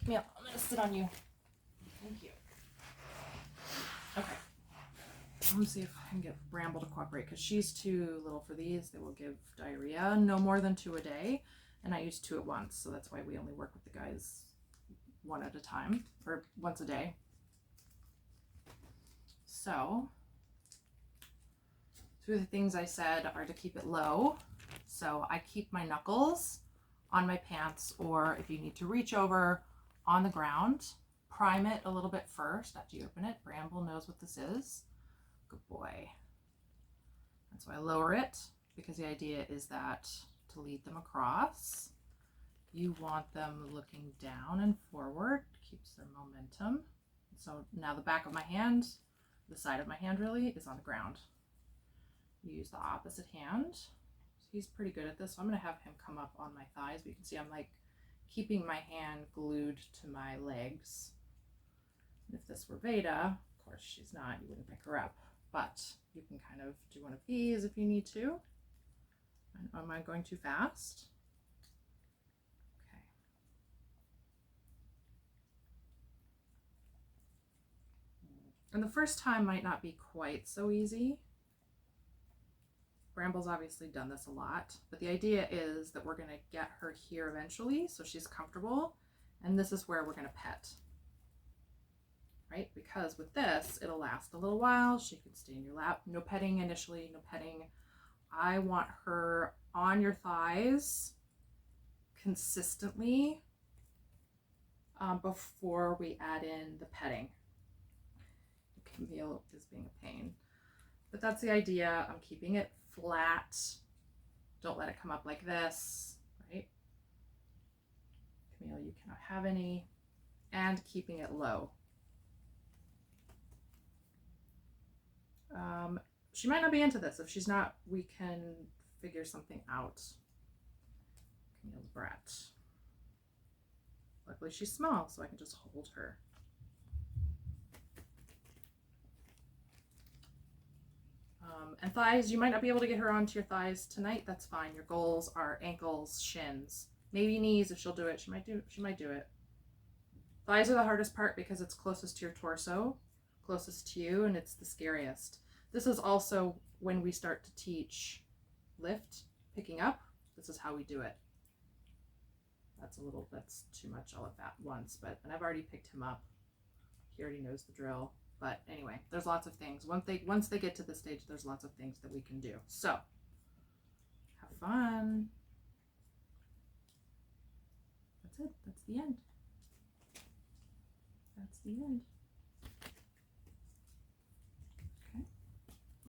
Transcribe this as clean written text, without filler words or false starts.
Camille, I'm gonna sit on you. Thank you. Okay. Let me see if I can get Bramble to cooperate because she's too little for these. They will give diarrhea. No more than 2 a day. And I use 2 at once. So that's why we only work with the guys 1 at a time or once a day. So 2 of the things I said are to keep it low. So I keep my knuckles on my pants, or if you need to reach over, on the ground. Prime it a little bit first after you open it. Bramble knows what this is. Good boy. And so I lower it because the idea is that to lead them across, you want them looking down and forward. Keeps their momentum. So now the back of my hand, the side of my hand really, is on the ground. You use the opposite hand. He's pretty good at this, so I'm going to have him come up on my thighs. But you can see I'm like keeping my hand glued to my legs. And if this were Veda, of course she's not, you wouldn't pick her up. But you can kind of do one of these if you need to. And am I going too fast? Okay. And the first time might not be quite so easy. Bramble's obviously done this a lot, but the idea is that we're going to get her here eventually so she's comfortable, and this is where we're going to pet, right? Because with this, it'll last a little while. She can stay in your lap. No petting initially, no petting. I want her on your thighs consistently before we add in the petting. Camille is being a pain, but that's the idea. I'm keeping it flat. Don't let it come up like this, right? Camille, you cannot have any. And keeping it low. She might not be into this. If she's not, we can figure something out. Camille's brat. Luckily she's small, so I can just hold her. And thighs, you might not be able to get her onto your thighs tonight. That's fine. Your goals are ankles, shins, maybe knees. If she'll do it, she might do it. Thighs are the hardest part because it's closest to your torso, closest to you, and it's the scariest. This is also when we start to teach lift, picking up. This is how we do it. That's too much all at that once, and I've already picked him up. He already knows the drill. But anyway, there's lots of things. Once they get to this stage, there's lots of things that we can do. So, have fun. That's it. That's the end. That's the end.